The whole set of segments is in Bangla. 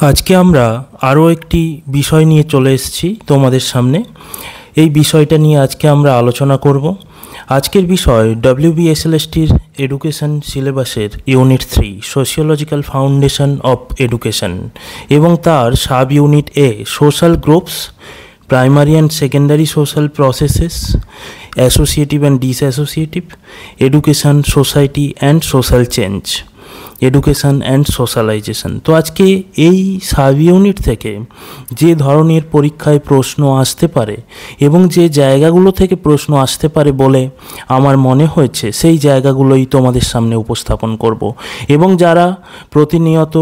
আজকে আমরা আরও একটি বিষয় নিয়ে চলে এসেছি তোমাদের সামনে। এই বিষয়টা নিয়ে আজকে আমরা আলোচনা করব। আজকের বিষয় WBSLSTর এডুকেশন সিলেবাসের unit 3 sociological foundation of education এবং তার sub unit A social groups, primary and secondary social processes, associative and dissociative, education, society and social change, education and socialization. তো আজকে এই সাব ইউনিট থেকে যে ধরনের পরীক্ষায় প্রশ্ন আসতে পারে এবং যে জায়গাগুলো থেকে প্রশ্ন আসতে পারে বলে আমার মনে হয়েছে সেই জায়গাগুলোই তোমাদের সামনে উপস্থাপন করব। এবং যারা প্রতিনিয়ত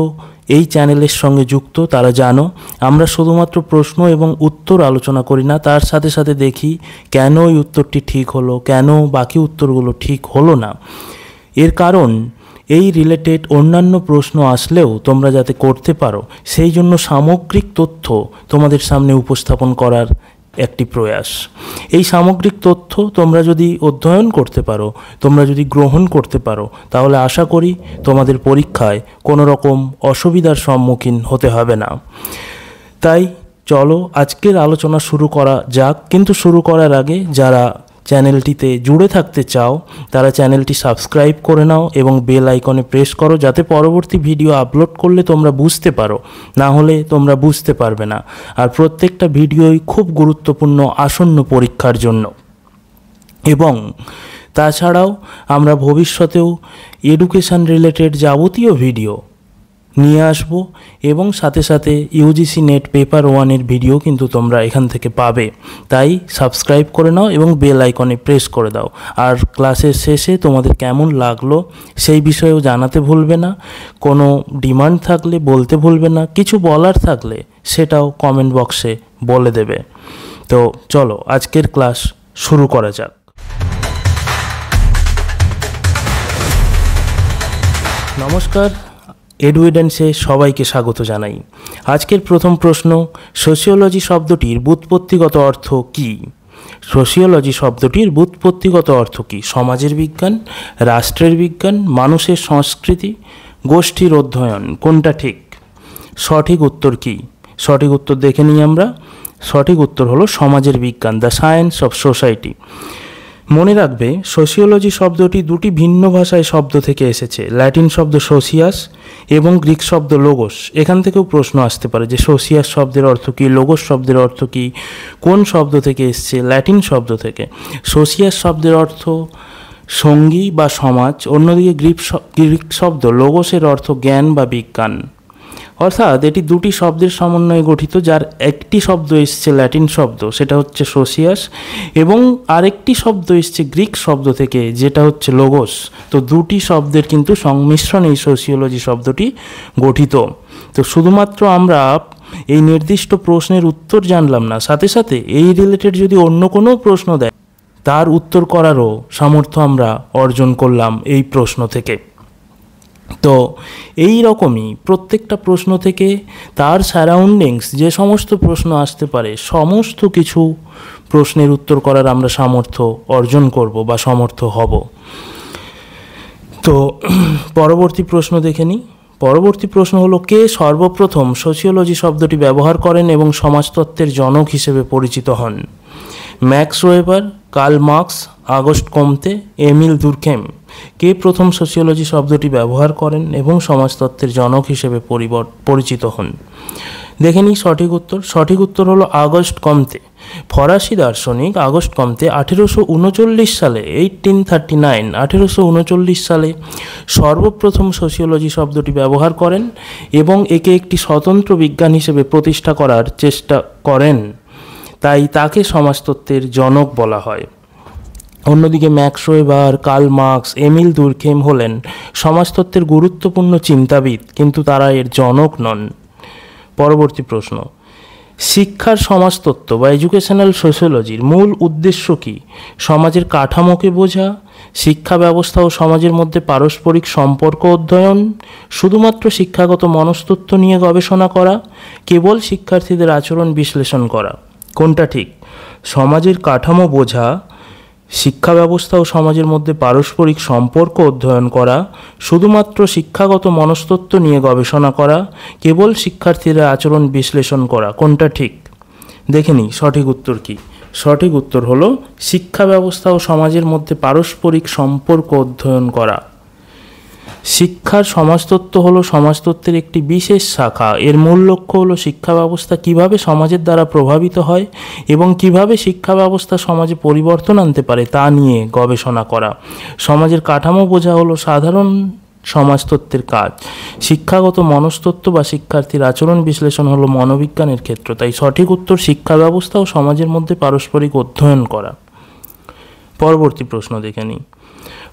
এই চ্যানেলের সঙ্গে যুক্ত তারা জানো আমরা শুধুমাত্র প্রশ্ন এবং উত্তর আলোচনা করি না, তার সাথে সাথে দেখি কেন ওই উত্তরটি ঠিক হলো, কেন বাকি উত্তরগুলো ঠিক হলো না। এর কারণ এই রিলেটেড অন্যান্য প্রশ্ন আসলেও তোমরা যাতে করতে পারো সেই জন্য সামগ্রিক তথ্য তোমাদের সামনে উপস্থাপন করার একটি প্রয়াস। এই সামগ্রিক তথ্য তোমরা যদি অধ্যয়ন করতে পারো, তোমরা যদি গ্রহণ করতে পারো, তাহলে আশা করি তোমাদের পরীক্ষায় কোনো রকম অসুবিধার সম্মুখীন হতে হবে না। তাই চলো আজকের আলোচনা শুরু করা যাক। কিন্তু শুরু করার আগে যারা চ্যানেলটিতে জুড়ে থাকতে চাও তারা চ্যানেলটি সাবস্ক্রাইব করে নাও এবং বেল আইকনে প্রেস করো, যাতে পরবর্তী ভিডিও আপলোড করলে তোমরা বুঝতে পারো, না হলে তোমরা বুঝতে পারবে না। আর প্রত্যেকটা ভিডিওই খুব গুরুত্বপূর্ণ আসন্ন পরীক্ষার জন্য। এবং তাছাড়াও আমরা ভবিষ্যতেও এডুকেশন রিলেটেড যাবতীয় ভিডিও নিয়ে আসব এবং সাথে সাথে ইউজিসি নেট পেপার 1-এর ভিডিও কিন্তু তোমরা এখান থেকে পাবে। তাই সাবস্ক্রাইব করে নাও এবং বেল আইকনে প্রেস করে দাও। আর ক্লাসের শেষে তোমাদের কেমন লাগলো সেই বিষয়েও জানাতে ভুলবে না। কোনো ডিমান্ড থাকলে বলতে ভুলবে না, কিছু বলার থাকলে সেটাও কমেন্ট বক্সে বলে দেবে। তো চলো আজকের ক্লাস শুরু করা যাক। নমস্কার, এডুইডেন্সে সবাইকে স্বাগত জানাই। আজকের প্রথম প্রশ্ন, সোশিওলজি শব্দটির ব্যুৎপত্তিগত অর্থ কী? সোশিওলজি শব্দটির ব্যুৎপত্তিগত অর্থ কী? সমাজের বিজ্ঞান, রাষ্ট্রের বিজ্ঞান, মানুষের সংস্কৃতি, গোষ্ঠীর অধ্যয়ন, কোনটা ঠিক? সঠিক উত্তর কী? সঠিক উত্তর দেখে নিই আমরা। সঠিক উত্তর হলো সমাজের বিজ্ঞান, দ্য সায়েন্স অফ সোসাইটি। মনে রাখবে সোশিওলজি শব্দটি দুটি ভিন্ন ভাষায় শব্দ থেকে এসেছে, ল্যাটিন শব্দ সোসিয়াস এবং গ্রিক শব্দ লোগোস। এখান থেকেও প্রশ্ন আসতে পারে যে সোসিয়াস শব্দের অর্থ কী, লোগোস শব্দের অর্থ কী, কোন শব্দ থেকে এসছে? ল্যাটিন শব্দ থেকে। সোসিয়াস শব্দের অর্থ সঙ্গী বা সমাজ, অন্যদিকে গ্রিক শব্দ লোগোসের অর্থ জ্ঞান বা বিজ্ঞান। অর্থাৎ এটি দুটি শব্দের সমন্বয়ে গঠিত, যার একটি শব্দ এসছে ল্যাটিন শব্দ, সেটা হচ্ছে সোসিয়াস, এবং আরেকটি শব্দ এসছে গ্রিক শব্দ থেকে, যেটা হচ্ছে লোগোস। তো দুটি শব্দের কিন্তু সংমিশ্রণে এই সোশিওলজি শব্দটি গঠিত। তো শুধুমাত্র আমরা এই নির্দিষ্ট প্রশ্নের উত্তর জানলাম না, সাথে সাথে এই রিলেটেড যদি অন্য কোনো প্রশ্ন দেয় তার উত্তর করারও সামর্থ্য আমরা অর্জন করলাম এই প্রশ্ন থেকে। তো এই রকমই প্রত্যেকটা প্রশ্ন থেকে তার সারাউন্ডিংস যে সমস্ত প্রশ্ন আসতে পারে সমস্ত কিছু প্রশ্নের উত্তর করার আমরা সামর্থ্য অর্জন করব বা সমর্থ হব। তো পরবর্তী প্রশ্ন দেখে নিই। পরবর্তী প্রশ্ন হলো, কে সর্বপ্রথম সোশিওলজি শব্দটি ব্যবহার করেন এবং সমাজতত্ত্বের জনক হিসেবে পরিচিত হন? Max Weber, Karl marks, August কমতে, এমিল দুরখেম। কে প্রথম সোশিওলজি শব্দটি ব্যবহার করেন এবং সমাজতত্ত্বের জনক হিসেবে পরিচিত হন? দেখে নিই সঠিক উত্তর। সঠিক উত্তর হলো আগস্ট কমতে। ফরাসি দার্শনিক আগস্ট কমতে 1839 সালে 1839 সালে সর্বপ্রথম সোশিওলজি শব্দটি ব্যবহার করেন এবং একে একটি স্বতন্ত্র বিজ্ঞান হিসেবে প্রতিষ্ঠা করার চেষ্টা করেন। তাই তাকে সমাজতত্ত্বের জনক বলা হয়। অন্যদিকে Max Weber, Karl Marx, Emile Durkheim হলেন সমাজতত্ত্বের গুরুত্বপূর্ণ চিন্তাবিদ, কিন্তু তারা এর জনক নন। পরবর্তী প্রশ্ন, শিক্ষার সমাজতত্ত্ব বা এডুকেশনাল সোশিওলজির মূল উদ্দেশ্য কী? সমাজের কাঠামোকে বোঝা, শিক্ষা ব্যবস্থা ও সমাজের মধ্যে পারস্পরিক সম্পর্ক অধ্যয়ন, শুধুমাত্র শিক্ষাগত মনস্তত্ত্ব নিয়ে গবেষণা করা, কেবল শিক্ষার্থীদের আচরণ বিশ্লেষণ করা, কোনটা ঠিক? সমাজের কাঠামো বোঝা, শিক্ষা ব্যবস্থা ও সমাজের মধ্যে পারস্পরিক সম্পর্ক অধ্যয়ন করা, শুধুমাত্র শিক্ষাগত মনস্তত্ত্ব নিয়ে গবেষণা করা, কেবল শিক্ষার্থীরা আচরণ বিশ্লেষণ করা, কোনটা ঠিক? দেখে নিই সঠিক উত্তর কি। সঠিক উত্তর হলো শিক্ষা ব্যবস্থা ও সমাজের মধ্যে পারস্পরিক সম্পর্ক অধ্যয়ন করা। শিক্ষার সমাজতত্ত্ব হলো সমাজতত্ত্বের একটি বিশেষ শাখা। এর মূল লক্ষ্য হলো শিক্ষা ব্যবস্থা কিভাবে সমাজের দ্বারা প্রভাবিত হয় এবং কিভাবে শিক্ষা ব্যবস্থা সমাজে পরিবর্তন আনতে পারে তা নিয়ে গবেষণা করা। সমাজের কাঠামো বোঝা হলো সাধারণ সমাজতত্ত্বের কাজ। শিক্ষাগত মনস্তত্ত্ব বা শিক্ষার্থীর আচরণ বিশ্লেষণ হলো মনোবিজ্ঞানের ক্ষেত্র। তাই সঠিক উত্তর শিক্ষা ব্যবস্থা ও সমাজের মধ্যে পারস্পরিক অধ্যয়ন করা। পরবর্তী প্রশ্ন দেখে নিই।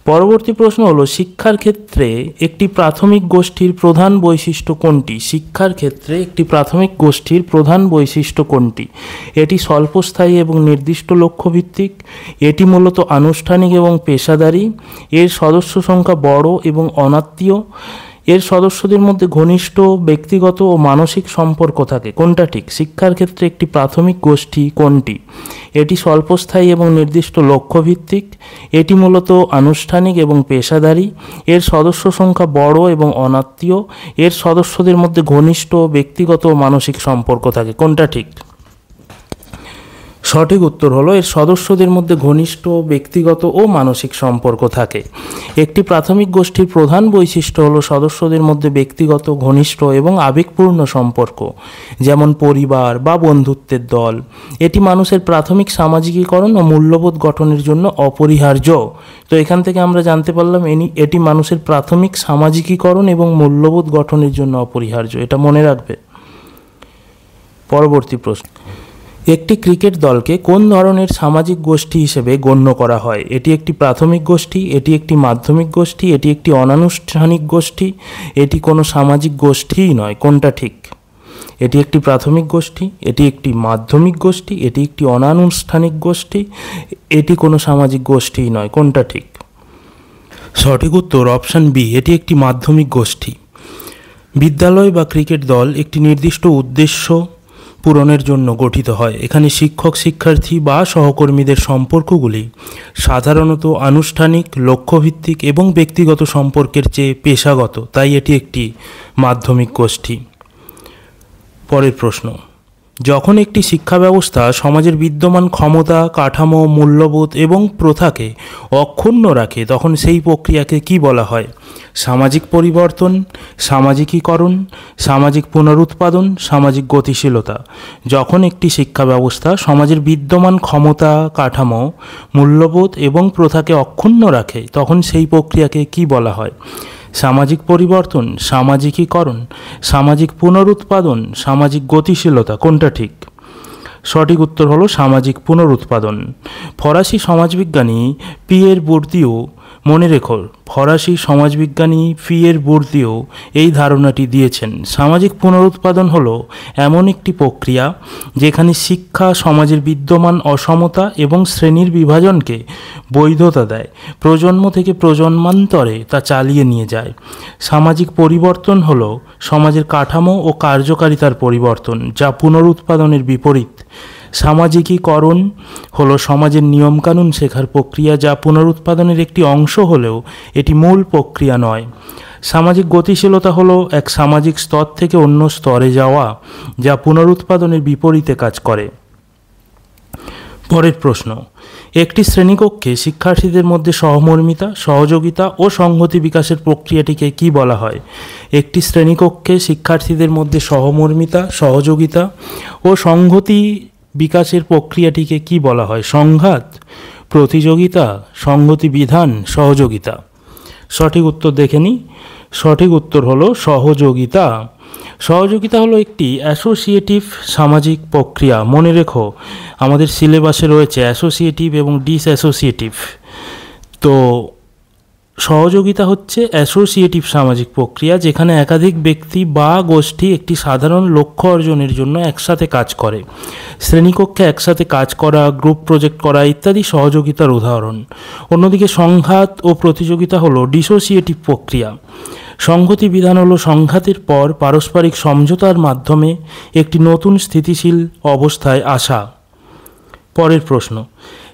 পরবর্তী প্রশ্ন হলো শিক্ষার ক্ষেত্রে একটি প্রাথমিক গোষ্ঠীর প্রধান বৈশিষ্ট্য কোনটি? শিক্ষার ক্ষেত্রে একটি প্রাথমিক গোষ্ঠীর প্রধান বৈশিষ্ট্য কোনটি? এটি স্বল্পস্থায়ী এবং নির্দিষ্ট লক্ষ্যভিত্তিক, এটি মূলত আনুষ্ঠানিক এবং পেশাদারী, এর সদস্য সংখ্যা বড় এবং অনাত্মীয়, এর সদস্যদের মধ্যে ঘনিষ্ঠ ব্যক্তিগত ও মানসিক সম্পর্ক থাকে, কোনটা ঠিক? শিক্ষার ক্ষেত্রে একটি প্রাথমিক গোষ্ঠী কোনটি? এটি স্বল্পস্থায়ী এবং নির্দিষ্ট লক্ষ্যভিত্তিক, এটি মূলত আনুষ্ঠানিক এবং পেশাদারী, এর সদস্য সংখ্যা বড় এবং অনাত্মীয়, এর সদস্যদের মধ্যে ঘনিষ্ঠ ব্যক্তিগত ও মানসিক সম্পর্ক থাকে, কোনটা ঠিক? সঠিক উত্তর হলো এর সদস্যদের মধ্যে ঘনিষ্ঠ ব্যক্তিগত ও মানসিক সম্পর্ক থাকে। একটি প্রাথমিক গোষ্ঠীর প্রধান বৈশিষ্ট্য হলো সদস্যদের মধ্যে ব্যক্তিগত, ঘনিষ্ঠ এবং আবেগপূর্ণ সম্পর্ক, যেমন পরিবার বা বন্ধুত্বের দল। এটি মানুষের প্রাথমিক সামাজিকীকরণ ও মূল্যবোধ গঠনের জন্য অপরিহার্য। তো এখান থেকে আমরা জানতে পারলাম এটি মানুষের প্রাথমিক সামাজিকীকরণ এবং মূল্যবোধ গঠনের জন্য অপরিহার্য। এটা মনে রাখবে। পরবর্তী প্রশ্ন, একটি ক্রিকেট দলকে কোন ধরনের সামাজিক গোষ্ঠী হিসেবে গণ্য করা হয়? এটি একটি প্রাথমিক গোষ্ঠী, এটি একটি মাধ্যমিক গোষ্ঠী, এটি একটি অনানুষ্ঠানিক গোষ্ঠী, এটি কোনো সামাজিক গোষ্ঠীই নয়, কোনটা ঠিক? এটি একটি প্রাথমিক গোষ্ঠী, এটি একটি মাধ্যমিক গোষ্ঠী, এটি একটি অনানুষ্ঠানিক গোষ্ঠী, এটি কোনো সামাজিক গোষ্ঠীই নয়, কোনটা ঠিক? সঠিক উত্তর অপশান বি, এটি একটি মাধ্যমিক গোষ্ঠী। বিদ্যালয় বা ক্রিকেট দল একটি নির্দিষ্ট উদ্দেশ্য পূরণের জন্য গঠিত হয়। এখানে শিক্ষক শিক্ষার্থী বা সহকর্মীদের সম্পর্কগুলি সাধারণত আনুষ্ঠানিক, লক্ষ্যভিত্তিক এবং ব্যক্তিগত সম্পর্কের চেয়ে পেশাগত, তাই এটি একটি মাধ্যমিক গোষ্ঠী। পরের প্রশ্ন, যখন একটি শিক্ষা ব্যবস্থা সমাজের বিদ্যমান ক্ষমতা, কাঠামো, মূল্যবোধ এবং প্রথাকে অক্ষুণ্ণ রাখে তখন সেই প্রক্রিয়াকে কি বলা হয়? সামাজিক পরিবর্তন, সামাজিকীকরণ, সামাজিক পুনরুৎপাদন, সামাজিক গতিশীলতা। যখন একটি শিক্ষা ব্যবস্থা সমাজের বিদ্যমান ক্ষমতা, কাঠামো, মূল্যবোধ এবং প্রথাকে অক্ষুণ্ণ রাখে তখন সেই প্রক্রিয়াকে কি বলা হয়? সামাজিক পরিবর্তন, সামাজিকীকরণ, সামাজিক পুনরুৎপাদন, সামাজিক গতিশীলতা, কোনটা ঠিক? সঠিক উত্তর হলো সামাজিক পুনরুৎপাদন। ফরাসি সমাজবিজ্ঞানী পিয়ের বুর্দিউ, মনে রেখো, ফরাসি সমাজবিজ্ঞানী পিয়ের বুর্দিউ এই ধারণাটি দিয়েছেন। সামাজিক পুনরুৎপাদন হলো এমন একটি প্রক্রিয়া যেখানে শিক্ষা সমাজের বিদ্যমান অসমতা এবং শ্রেণীর বিভাজনকে বৈধতা দেয়, প্রজন্ম থেকে প্রজন্মান্তরে তা চালিয়ে নিয়ে যায়। সামাজিক পরিবর্তন হলো সমাজের কাঠামো ও কার্যকারিতার পরিবর্তন, যা পুনরুৎপাদনের বিপরীত। সামাজিকীকরণ হলো সমাজের নিয়মকানুন শেখার প্রক্রিয়া, যা পুনরুৎপাদনের একটি অংশ হলেও এটি মূল প্রক্রিয়া নয়। সামাজিক গতিশীলতা হলো এক সামাজিক স্তর থেকে অন্য স্তরে যাওয়া, যা পুনরুৎপাদনের বিপরীতে কাজ করে। পরের প্রশ্ন, একটি শ্রেণীকক্ষে শিক্ষার্থীদের মধ্যে সহমর্মিতা, সহযোগিতা ও সংহতি বিকাশের প্রক্রিয়াটিকে কি বলা হয়? একটি শ্রেণীকক্ষে শিক্ষার্থীদের মধ্যে সহমর্মিতা, সহযোগিতা ও সংহতি বিকাশের প্রক্রিয়াটিকে কি বলা হয়? সংঘাত, প্রতিযোগিতা, সংহতি বিধান, সহযোগিতা। সঠিক উত্তর দেখে নিই। সঠিক উত্তর হলো সহযোগিতা। সহযোগিতা হলো একটি অ্যাসোসিয়েটিভ সামাজিক প্রক্রিয়া। মনে রেখো, আমাদের সিলেবাসে রয়েছে অ্যাসোসিয়েটিভ এবং ডিসঅ্যাসোসিয়েটিভ। তো সহযোগিতা হচ্ছে অ্যাসোসিয়েটিভ সামাজিক প্রক্রিয়া, যেখানে একাধিক ব্যক্তি বা গোষ্ঠী একটি সাধারণ লক্ষ্য অর্জনের জন্য একসাথে কাজ করে। শ্রেণীকক্ষে একসাথে কাজ করা, গ্রুপ প্রজেক্ট করা ইত্যাদি সহযোগিতার উদাহরণ। অন্যদিকে সংঘাত ও প্রতিযোগিতা হলো ডিসোসিয়েটিভ প্রক্রিয়া। সংহতি বিধান হলো সংঘাতের পর পারস্পরিক সমঝোতার মাধ্যমে একটি নতুন স্থিতিশীল অবস্থায় আসা। পরের প্রশ্ন,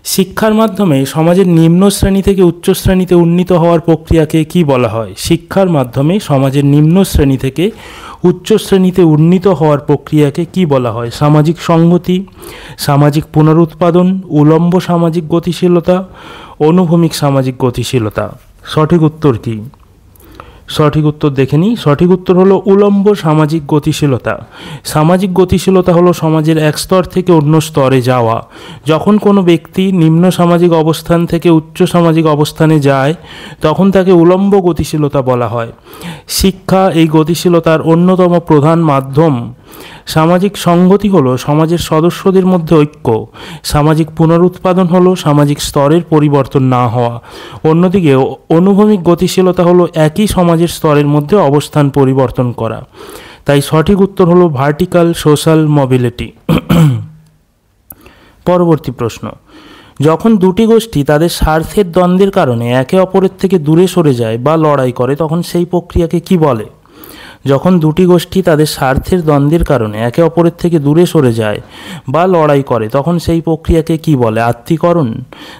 শিক্ষার মাধ্যমে সমাজের নিম্ন শ্রেণী থেকে উচ্চ শ্রেণীতে উন্নীত হওয়ার প্রক্রিয়াকে কি বলা হয়? শিক্ষার মাধ্যমে সমাজের নিম্ন শ্রেণী থেকে উচ্চ শ্রেণীতে উন্নীত হওয়ার প্রক্রিয়াকে কি বলা হয়? সামাজিক সংহতি, সামাজিক পুনরুৎপাদন, উলম্ব সামাজিক গতিশীলতা, অনুভূমিক সামাজিক গতিশীলতা। সঠিক উত্তর কি? সঠিক উত্তর দেখে নিই। সঠিক উত্তর হলো উলম্ব সামাজিক গতিশীলতা। সামাজিক গতিশীলতা হলো সমাজের এক স্তর থেকে অন্য স্তরে যাওয়া। যখন কোনো ব্যক্তি নিম্ন সামাজিক অবস্থান থেকে উচ্চ সামাজিক অবস্থানে যায় তখন তাকে উলম্ব গতিশীলতা বলা হয়। শিক্ষা এই গতিশীলতার অন্যতম প্রধান মাধ্যম। সামাজিক সংহতি হলো সমাজের সদস্যদের মধ্যে ঐক্য। সামাজিক পুনরুৎপাদন হলো সামাজিক স্তরের পরিবর্তন না হওয়া। অন্যদিকে অনুভূমিক গতিশীলতা হলো একই সমাজের স্তরের মধ্যে অবস্থান পরিবর্তন করা। তাই সঠিক উত্তর হলো ভার্টিক্যাল সোশ্যাল মোবিলিটি। পরবর্তী প্রশ্ন, যখন দুটি গোষ্ঠী তাদের স্বার্থের দ্বন্দ্বের কারণে একে অপরের থেকে দূরে সরে যায় বা লড়াই করে তখন সেই প্রক্রিয়াকে কি বলে? যখন দুটি গোষ্ঠী তাদের স্বার্থের দ্বন্দ্বের কারণে একে অপরের থেকে দূরে সরে যায় বা লড়াই করে তখন সেই প্রক্রিয়াকে কি বলে? আত্মীকরণ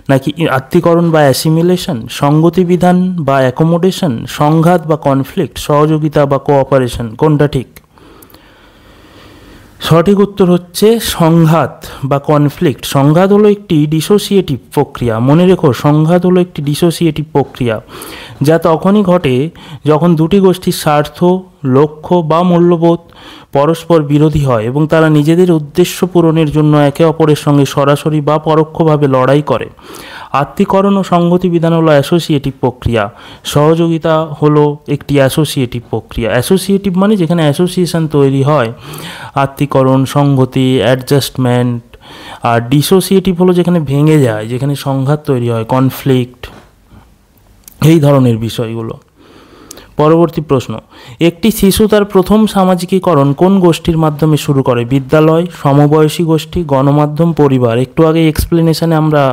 নাকি আত্মীকরণ বা অ্যাসিমিলেশন, সঙ্গতি বিধান বা অ্যাকোমোডেশন, সংঘাত বা কনফ্লিক্ট, সহযোগিতা বা কোঅপারেশন। কোনটা ঠিক? সঠিক উত্তর হচ্ছে সংঘাত বা কনফ্লিক্ট। সংঘাত হলো একটি ডিসোসিয়েটিভ প্রক্রিয়া। মনে রেখো, সংঘাত হলো একটি ডিসোসিয়েটিভ প্রক্রিয়া যা তখনই ঘটে যখন দুটি গোষ্ঠীর স্বার্থ, লক্ষ্য বা মূল্যবোধ পরস্পর বিরোধী হয় এবং তারা নিজেদের উদ্দেশ্য পূরণের জন্য একে অপরের সঙ্গে সরাসরি বা পরোক্ষভাবে লড়াই করে। আত্মীকরণ ও সংগতি বিধান হলো অ্যাসোসিয়েটিভ প্রক্রিয়া। সহযোগিতা হলো একটি অ্যাসোসিয়েটিভ প্রক্রিয়া। অ্যাসোসিয়েটিভ মানে যেখানে অ্যাসোসিয়েশন তৈরি হয়। আত্মীকরণ, সংহতি, অ্যাডজাস্টমেন্ট। আর ডিসোসিয়েটিভ হলো যেখানে ভেঙে যায়, যেখানে সংঘাত তৈরি হয়, কনফ্লিক্ট, এই ধরনের বিষয়গুলো। পরবর্তী প্রশ্ন, একটি শিশু তার প্রথম সামাজিকীকরণ কোন গোষ্ঠীর মাধ্যমে শুরু করে? বিদ্যালয়, সমবয়সী গোষ্ঠী, গণমাধ্যম, পরিবার। একটু আগে এক্সপ্লেনেশনে আমরা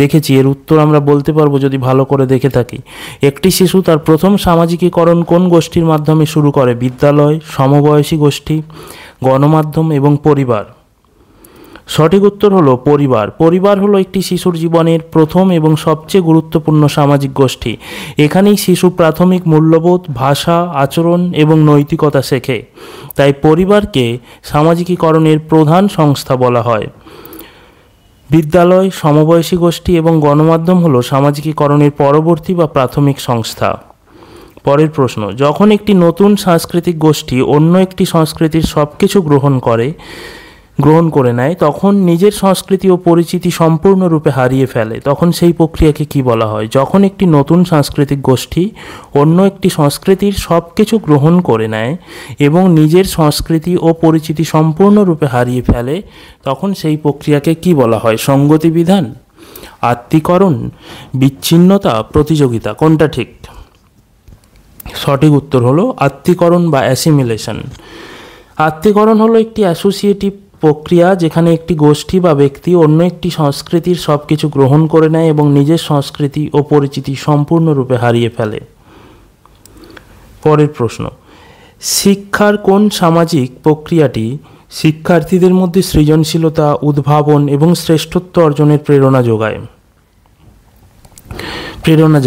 দেখেছি, এর উত্তর আমরা বলতে পারবো যদি ভালো করে দেখে থাকি। একটি শিশু তার প্রথম সামাজিকীকরণ কোন গোষ্ঠীর মাধ্যমে শুরু করে? বিদ্যালয়, সমবয়সী গোষ্ঠী, গণমাধ্যম এবং পরিবার। সঠিক উত্তর হলো পরিবার। পরিবার হলো একটি শিশুর জীবনের প্রথম এবং সবচেয়ে গুরুত্বপূর্ণ সামাজিক গোষ্ঠী। এখানেই শিশু প্রাথমিক মূল্যবোধ, ভাষা, আচরণ এবং নৈতিকতা শেখে। তাই পরিবারকে সামাজিকীকরণের প্রধান সংস্থা বলা হয়। বিদ্যালয়, সমবয়সী গোষ্ঠী এবং গণমাধ্যম হলো সামাজিকীকরণের পরবর্তী বা প্রাথমিক সংস্থা। পরের প্রশ্ন, যখন একটি নতুন সাংস্কৃতিক গোষ্ঠী অন্য একটি সংস্কৃতির সব কিছু গ্রহণ করে নেয় তখন নিজের সংস্কৃতি ও পরিচিতি সম্পূর্ণরূপে হারিয়ে ফেলে তখন সেই প্রক্রিয়াকে কি বলা হয়? যখন একটি নতুন সাংস্কৃতিক গোষ্ঠী অন্য একটি সংস্কৃতির সব কিছু গ্রহণ করে নেয় এবং নিজের সংস্কৃতি ও পরিচিতি সম্পূর্ণরূপে হারিয়ে ফেলে তখন সেই প্রক্রিয়াকে কি বলা হয়? সঙ্গতি বিধান, আত্মীকরণ, বিচ্ছিন্নতা, প্রতিযোগিতা। কোনটা ঠিক? সঠিক উত্তর হলো আত্মীকরণ বা অ্যাসিমিলেশন। আত্মীকরণ হলো একটি অ্যাসোসিয়েটিভ প্রক্রিয়া যেখানে একটি গোষ্ঠী বা ব্যক্তি অন্য একটি সংস্কৃতির সব কিছু গ্রহণ করে নেয় এবং নিজের সংস্কৃতি ও পরিচিতি সম্পূর্ণরূপে হারিয়ে ফেলে। পরের প্রশ্ন, শিক্ষার কোন সামাজিক প্রক্রিয়াটি শিক্ষার্থীদের মধ্যে সৃজনশীলতা, উদ্ভাবন এবং শ্রেষ্ঠত্ব অর্জনের প্রেরণা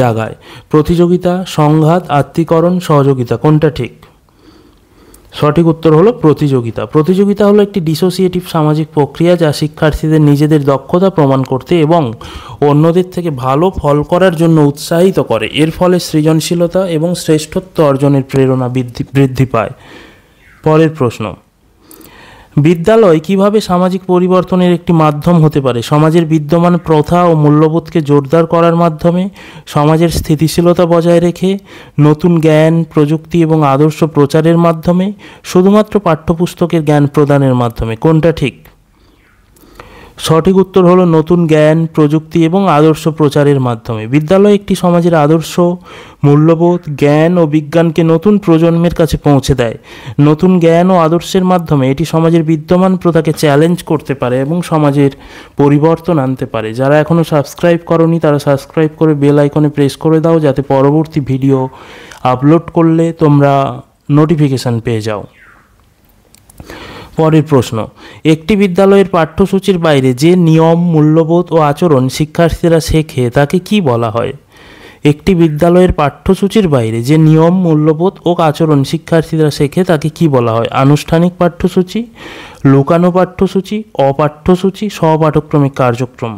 জাগায়? প্রতিযোগিতা, সংঘাত, আত্মীকরণ, সহযোগিতা। কোনটা ঠিক? সঠিক উত্তর হলো প্রতিযোগিতা। প্রতিযোগিতা হলো একটি ডিসোসিয়েটিভ সামাজিক প্রক্রিয়া যা শিক্ষার্থীদের নিজেদের দক্ষতা প্রমাণ করতে এবং অন্যদের থেকে ভালো ফল করার জন্য উৎসাহিত করে। এর ফলে সৃজনশীলতা এবং শ্রেষ্ঠত্ব অর্জনের প্রেরণা বৃদ্ধি পায়। পরের প্রশ্ন, বিদ্যালয় কিভাবে সামাজিক পরিবর্তনের একটি মাধ্যম হতে পারে? সমাজের বিদ্যমান প্রথা ও মূল্যবোধকে জোরদার করার মাধ্যমে, সমাজের স্থিতিশীলতা বজায় রেখে, নতুন জ্ঞান, প্রযুক্তি এবং আদর্শ প্রচারের মাধ্যমে, শুধুমাত্র পাঠ্যপুস্তকের জ্ঞান প্রদানের মাধ্যমে। কোনটা ঠিক? সঠিক উত্তর হলো নতুন জ্ঞান, প্রযুক্তি এবং আদর্শ প্রচারের মাধ্যমে। বিদ্যালয় একটি সমাজের আদর্শ, মূল্যবোধ, জ্ঞান ও বিজ্ঞানকে নতুন প্রজন্মের কাছে পৌঁছে দেয়। নতুন জ্ঞান ও আদর্শের মাধ্যমে এটি সমাজের বিদ্যমান প্রথাকে চ্যালেঞ্জ করতে পারে এবং সমাজের পরিবর্তন আনতে পারে। যারা এখনও সাবস্ক্রাইব করনি তারা সাবস্ক্রাইব করে বেল আইকনে প্রেস করে দাও যাতে পরবর্তী ভিডিও আপলোড করলে তোমরা নোটিফিকেশান পেয়ে যাও। পরের প্রশ্ন, একটি বিদ্যালয়ের পাঠ্যসূচির বাইরে যে নিয়ম, মূল্যবোধ ও আচরণ শিক্ষার্থীরা শেখে তাকে কি বলা হয়? একটি বিদ্যালয়ের পাঠ্যসূচির বাইরে যে নিয়ম, মূল্যবোধ ও আচরণ শিক্ষার্থীরা শেখে তাকে কি বলা হয়? আনুষ্ঠানিক পাঠ্যসূচি, লুকানো পাঠ্যসূচি, অপাঠ্যসূচি, সহপাঠক্রমিক কার্যক্রম।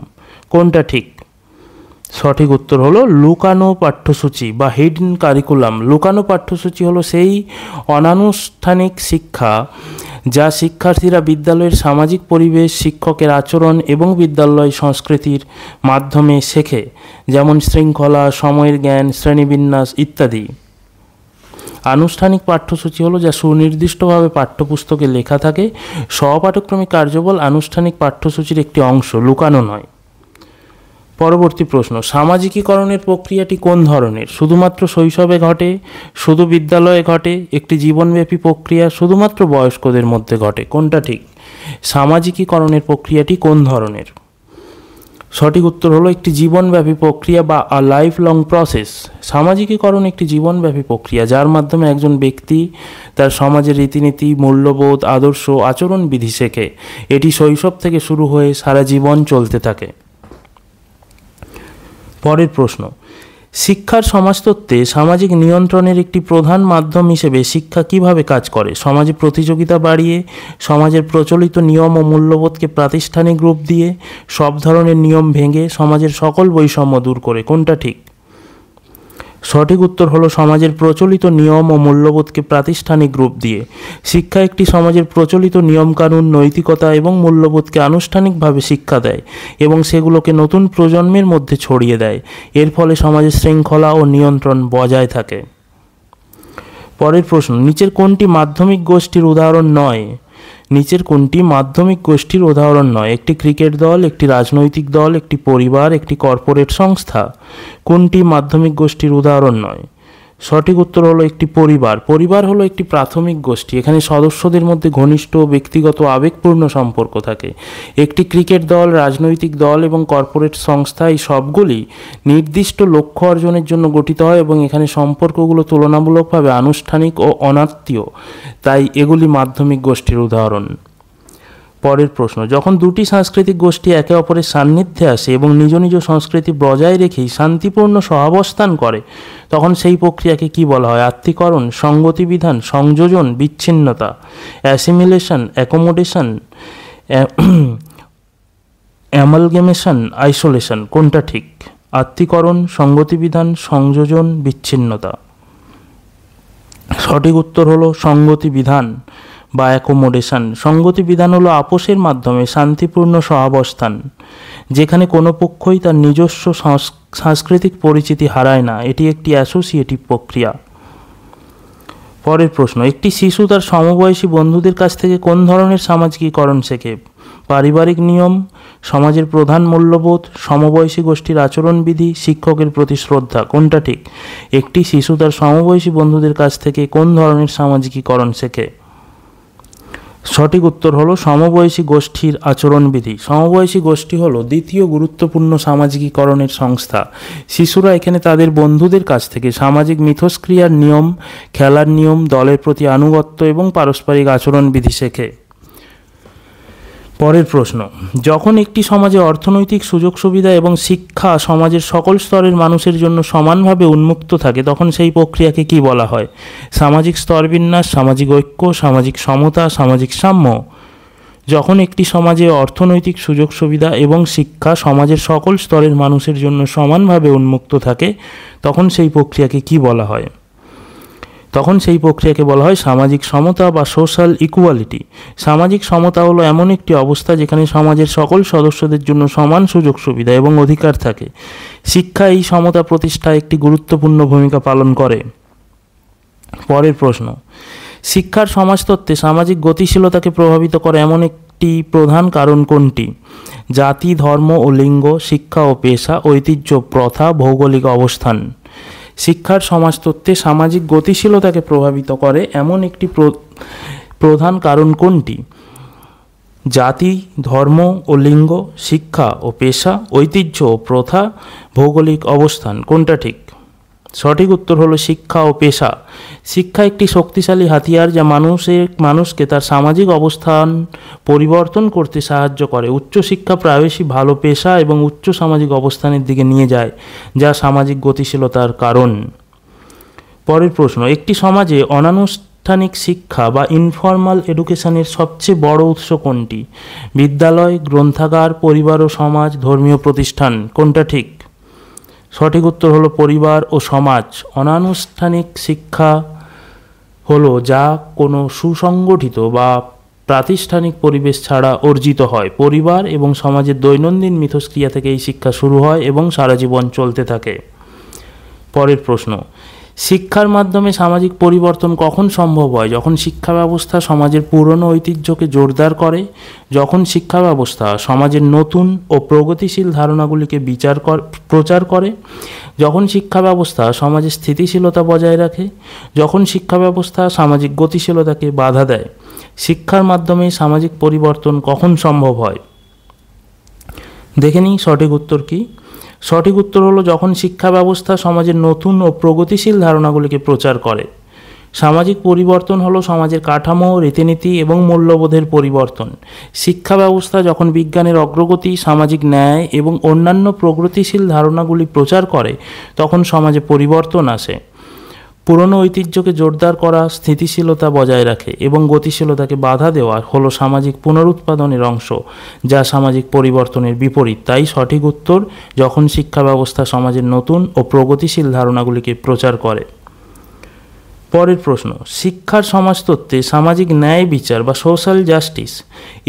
কোনটা ঠিক? সঠিক উত্তর হলো লুকানো পাঠ্যসূচি বা হিডেন কারিকুলাম। লুকানো পাঠ্যসূচি হলো সেই অনানুষ্ঠানিক শিক্ষা যা শিক্ষার্থীরা বিদ্যালয়ের সামাজিক পরিবেশ, শিক্ষকের আচরণ এবং বিদ্যালয় সংস্কৃতির মাধ্যমে শেখে, যেমন শৃঙ্খলা, সময়ের জ্ঞান, শ্রেণীবিন্যাস ইত্যাদি। আনুষ্ঠানিক পাঠ্যসূচি হলো যা সুনির্দিষ্টভাবে পাঠ্যপুস্তকে লেখা থাকে। সহপাঠক্রমিক কার্যবল আনুষ্ঠানিক পাঠ্যসূচির একটি অংশ, লুকানো নয়। পরবর্তী প্রশ্ন, সামাজিকীকরণের প্রক্রিয়াটি কোন ধরনের? শুধুমাত্র শৈশবে ঘটে, শুধু বিদ্যালয়ে ঘটে, একটি জীবনব্যাপী প্রক্রিয়া, শুধুমাত্র বয়স্কদের মধ্যে ঘটে। কোনটা ঠিক? সামাজিকীকরণের প্রক্রিয়াটি কোন ধরনের? সঠিক উত্তর হলো একটি জীবনব্যাপী প্রক্রিয়া বা আ লাইফ লং প্রসেস। সামাজিকীকরণ একটি জীবনব্যাপী প্রক্রিয়া যার মাধ্যমে একজন ব্যক্তি তার সমাজের রীতিনীতি, মূল্যবোধ, আদর্শ, আচরণবিধি শেখে। এটি শৈশব থেকে শুরু হয়ে সারা জীবন চলতে থাকে। পরের প্রশ্ন, শিক্ষার সমাজতত্ত্বে সামাজিক নিয়ন্ত্রণের একটি প্রধান মাধ্যম হিসেবে শিক্ষা কিভাবে কাজ করে? সমাজে প্রতিযোগিতা বাড়িয়ে, সমাজের প্রচলিত নিয়ম ও মূল্যবোধকে প্রাতিষ্ঠানিক রূপ দিয়ে, সব ধরনের নিয়ম ভেঙে, সমাজের সকল বৈষম্য দূর করে। কোনটা ঠিক? সঠিক উত্তর হলো সমাজের প্রচলিত নিয়ম ও মূল্যবোধকে প্রাতিষ্ঠানিক রূপ দিয়ে। শিক্ষা একটি সমাজের প্রচলিত নিয়মকানুন, নৈতিকতা এবং মূল্যবোধকে আনুষ্ঠানিকভাবে শিক্ষা দেয় এবং সেগুলোকে নতুন প্রজন্মের মধ্যে ছড়িয়ে দেয়। এর ফলে সমাজের শৃঙ্খলা ও নিয়ন্ত্রণ বজায় থাকে। পরের প্রশ্ন, নিচের কোনটি মাধ্যমিক গোষ্ঠীর উদাহরণ নয়? নিচের কোনটি মাধ্যমিক গোষ্ঠীর উদাহরণ নয়? একটি ক্রিকেট দল, একটি রাজনৈতিক দল, একটি পরিবার, একটি কর্পোরেট সংস্থা। কোনটি মাধ্যমিক গোষ্ঠীর উদাহরণ নয়? সঠিক উত্তর হলো একটি পরিবার। পরিবার হলো একটি প্রাথমিক গোষ্ঠী। এখানে সদস্যদের মধ্যে ঘনিষ্ঠ, ব্যক্তিগত, আবেগপূর্ণ সম্পর্ক থাকে। একটি ক্রিকেট দল, রাজনৈতিক দল এবং কর্পোরেট সংস্থা, এই সবগুলি নির্দিষ্ট লক্ষ্য অর্জনের জন্য গঠিত হয় এবং এখানে সম্পর্কগুলো তুলনামূলকভাবে আনুষ্ঠানিক ও অনাত্মীয়, তাই এগুলি মাধ্যমিক গোষ্ঠীর উদাহরণ। পরের প্রশ্ন, যখন দুটি সাংস্কৃতিক গোষ্ঠী একে অপরের সান্নিধ্যে আসে এবং নিজ নিজ সংস্কৃতি বজায় রেখেই শান্তিপূর্ণ সহাবস্থান করে তখন সেই প্রক্রিয়াকে কি বলা হয়? আত্মীকরণ, সঙ্গতিবিধান, সংযোজন, বিচ্ছিন্নতা, অ্যাসিমিলেশন, অ্যাকোমোডেশন, অ্যামালগেমেশন, আইসোলেশন। কোনটা ঠিক? আত্মীকরণ, সঙ্গতিবিধান, সংযোজন, বিচ্ছিন্নতা। সঠিক উত্তর হলো সংগতিবিধান বা অ্যাকোমোডেশন। সংগতি বিধান হলো আপোষের মাধ্যমে শান্তিপূর্ণ সহাবস্থান, যেখানে কোনো পক্ষই তার নিজস্ব সাংস্কৃতিক পরিচিতি হারায় না। এটি একটি অ্যাসোসিয়েটিভ প্রক্রিয়া। পরের প্রশ্ন, একটি শিশু তার সমবয়সী বন্ধুদের কাছ থেকে কোন ধরনের সামাজিকীকরণ শেখে? পারিবারিক নিয়ম, সমাজের প্রধান মূল্যবোধ, সমবয়সী গোষ্ঠীর আচরণবিধি, শিক্ষকের প্রতি শ্রদ্ধা। কোনটা ঠিক? একটি শিশু তার সমবয়সী বন্ধুদের কাছ থেকে কোন ধরনের সামাজিকীকরণ শেখে? সঠিক উত্তর হলো সমবয়সী গোষ্ঠীর আচরণবিধি। সমবয়সী গোষ্ঠী হলো দ্বিতীয় গুরুত্বপূর্ণ সামাজিকীকরণের সংস্থা। শিশুরা এখানে তাদের বন্ধুদের কাছ থেকে সামাজিক মিথস্ক্রিয়ার নিয়ম, খেলার নিয়ম, দলের প্রতি আনুগত্য এবং পারস্পরিক আচরণবিধি শেখে। পরের প্রশ্ন, যখন একটি সমাজে অর্থনৈতিক সুযোগ সুবিধা এবং শিক্ষা সমাজের সকল স্তরের মানুষের জন্য সমানভাবে উন্মুক্ত থাকে তখন সেই প্রক্রিয়াকে কি বলা হয়? সামাজিক স্তরবিন্যাস, সামাজিক ঐক্য, সামাজিক সমতা, সামাজিক সাম্য। যখন একটি সমাজে অর্থনৈতিক সুযোগ সুবিধা এবং শিক্ষা সমাজের সকল স্তরের মানুষের জন্য সমানভাবে উন্মুক্ত থাকে তখন সেই প্রক্রিয়াকে কি বলা হয়? তখন সেই প্রক্রিয়াকে বলা হয় সামাজিক সমতা বা সোশ্যাল ইকুয়ালিটি। সামাজিক সমতা হলো এমন একটি অবস্থা যেখানে সমাজের সকল সদস্যদের জন্য সমান সুযোগ সুবিধা এবং অধিকার থাকে। শিক্ষা এই সমতা প্রতিষ্ঠায় একটি গুরুত্বপূর্ণ ভূমিকা পালন করে। পরের প্রশ্ন, শিক্ষার সমাজতত্ত্বে সামাজিক গতিশীলতাকে প্রভাবিত করে এমন একটি প্রধান কারণ কোনটি? জাতি, ধর্ম ও লিঙ্গ, শিক্ষা ও পেশা, ঐতিহ্য, প্রথা, ভৌগোলিক অবস্থান। শিক্ষার সমাজতত্ত্বে সামাজিক গতিশীলতাকে প্রভাবিত করে এমন একটি প্রধান কারণ কোনটি? জাতি, ধর্ম ও লিঙ্গ, শিক্ষা ও পেশা, ঐতিহ্য ও প্রথা, ভৌগোলিক অবস্থান। কোনটা ঠিক? সঠিক উত্তর হলো শিক্ষা ও পেশা। শিক্ষা একটি শক্তিশালী হাতিয়ার যা মানুষকে তার সামাজিক অবস্থান পরিবর্তন করতে সাহায্য করে। উচ্চশিক্ষা প্রায়শই ভালো পেশা এবং উচ্চ সামাজিক অবস্থানের দিকে নিয়ে যায়, যা সামাজিক গতিশীলতার কারণ। পরের প্রশ্ন, একটি সমাজে অনানুষ্ঠানিক শিক্ষা বা ইনফর্মাল এডুকেশনের সবচেয়ে বড় উৎস কোনটি? বিদ্যালয়, গ্রন্থাগার, পরিবার ও সমাজ, ধর্মীয় প্রতিষ্ঠান। কোনটা ঠিক? সঠিক উত্তর হলো পরিবার ও সমাজ। অনানুষ্ঠানিক শিক্ষা হলো যা কোনো সুসংগঠিত বা প্রাতিষ্ঠানিক পরিবেশ ছাড়া অর্জিত হয়। পরিবার এবং সমাজের দৈনন্দিন মিথস্ক্রিয়া থেকে এই শিক্ষা শুরু হয় এবং সারা জীবন চলতে থাকে। পরের প্রশ্ন, শিক্ষার মাধ্যমে সামাজিক পরিবর্তন কখন সম্ভব হয়? যখন শিক্ষা ব্যবস্থা সমাজের পুরনো ঐতিহ্যকে জোরদার করে, যখন শিক্ষা ব্যবস্থা সমাজের নতুন ও প্রগতিশীল ধারণাগুলিকে প্রচার করে, যখন শিক্ষা ব্যবস্থা সমাজের স্থিতিশীলতা বজায় রাখে, যখন শিক্ষা ব্যবস্থা সামাজিক গতিশীলতাকে বাধা দেয়। শিক্ষার মাধ্যমে সামাজিক পরিবর্তন কখন সম্ভব হয়? দেখে নিই সঠিক উত্তর কী। সঠিক উত্তর হলো যখন শিক্ষা ব্যবস্থা সমাজের নতুন ও প্রগতিশীল ধারণাগুলিকে প্রচার করে। সামাজিক পরিবর্তন হলো সমাজের কাঠামো, রীতিনীতি এবং মূল্যবোধের পরিবর্তন। শিক্ষা ব্যবস্থা যখন বিজ্ঞানের অগ্রগতি, সামাজিক ন্যায় এবং অন্যান্য প্রগতিশীল ধারণাগুলি প্রচার করে, তখন সমাজে পরিবর্তন আসে। পুরনো ঐতিহ্যকে জোরদার করা, স্থিতিশীলতা বজায় রাখে এবং গতিশীলতাকে বাধা দেওয়া হলো সামাজিক পুনরুৎপাদনের অংশ, যা সামাজিক পরিবর্তনের বিপরীত। তাই সঠিক উত্তর যখন শিক্ষা ব্যবস্থা সমাজের নতুন ও প্রগতিশীল ধারণাগুলিকে প্রচার করে। পরের প্রশ্ন, শিক্ষার সমাজতত্ত্বে সামাজিক ন্যায় বিচার বা সোশ্যাল জাস্টিস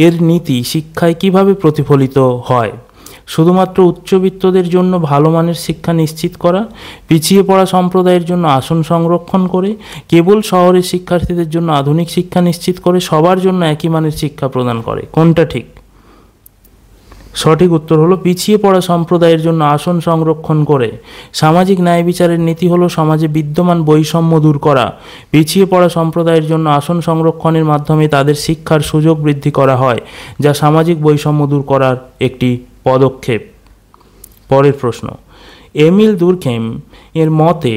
এর নীতি শিক্ষায় কিভাবে প্রতিফলিত হয়? শুধুমাত্র উচ্চবিত্তদের জন্য ভালো মানের শিক্ষা নিশ্চিত করা, পিছিয়ে পড়া সম্প্রদায়ের জন্য আসন সংরক্ষণ করে, কেবল শহরের শিক্ষার্থীদের জন্য আধুনিক শিক্ষা নিশ্চিত করে, সবার জন্য একই মানের শিক্ষা প্রদান করে। কোনটা ঠিক? সঠিক উত্তর হলো পিছিয়ে পড়া সম্প্রদায়ের জন্য আসন সংরক্ষণ করে। সামাজিক ন্যায় বিচারের নীতি হলো সমাজে বিদ্যমান বৈষম্য দূর করা। পিছিয়ে পড়া সম্প্রদায়ের জন্য আসন সংরক্ষণের মাধ্যমে তাদের শিক্ষার সুযোগ বৃদ্ধি করা হয়, যা সামাজিক বৈষম্য দূর করার একটি পদক্ষেপ। পরের প্রশ্ন, এমিল দুরখেম এর মতে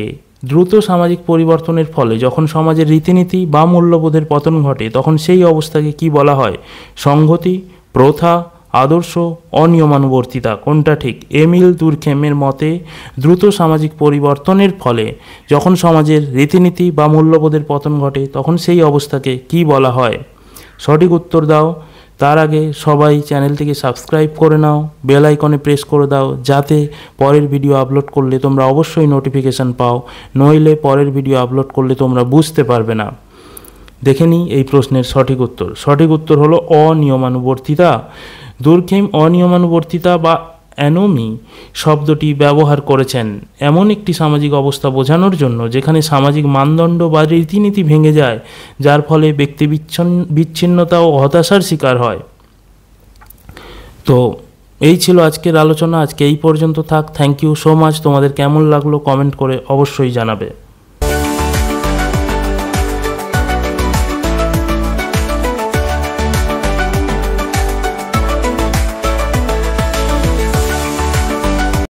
দ্রুত সামাজিক পরিবর্তনের ফলে যখন সমাজের রীতিনীতি বা মূল্যবোধের পতন ঘটে, তখন সেই অবস্থাকে কি বলা হয়? সংহতি, প্রথা, আদর্শ, অনিয়মানুবর্তিতা। কোনটা ঠিক? এমিল দুরখেমের মতে দ্রুত সামাজিক পরিবর্তনের ফলে যখন সমাজের রীতিনীতি বা মূল্যবোধের পতন ঘটে, তখন সেই অবস্থাকে কি বলা হয়? সঠিক উত্তর দাও। তার আগে সবাই চ্যানেলটিকে সাবস্ক্রাইব করে নাও, বেল আইকনে প্রেস করে দাও, যাতে পরের ভিডিও আপলোড করলে তোমরা অবশ্যই নোটিফিকেশান পাও। নইলে পরের ভিডিও আপলোড করলে তোমরা বুঝতে পারবে না। দেখে নিই এই প্রশ্নের সঠিক উত্তর। সঠিক উত্তর হলো অনিয়মানুবর্তিতা। দুরখেম অনিয়মানুবর্তিতা বা অ্যানোমি শব্দটি ব্যবহার করেছেন এমন একটি সামাজিক অবস্থা বোঝানোর জন্য যেখানে সামাজিক মানদণ্ড বা রীতিনীতি ভেঙে যায়, যার ফলে ব্যক্তি বিচ্ছিন্নতা ও হতাশার শিকার হয়। তো এই ছিল আজকের আলোচনা। আজকে এই পর্যন্ত থাক। Thank you so much. তোমাদের কেমন লাগলো কমেন্ট করে অবশ্যই জানাবে।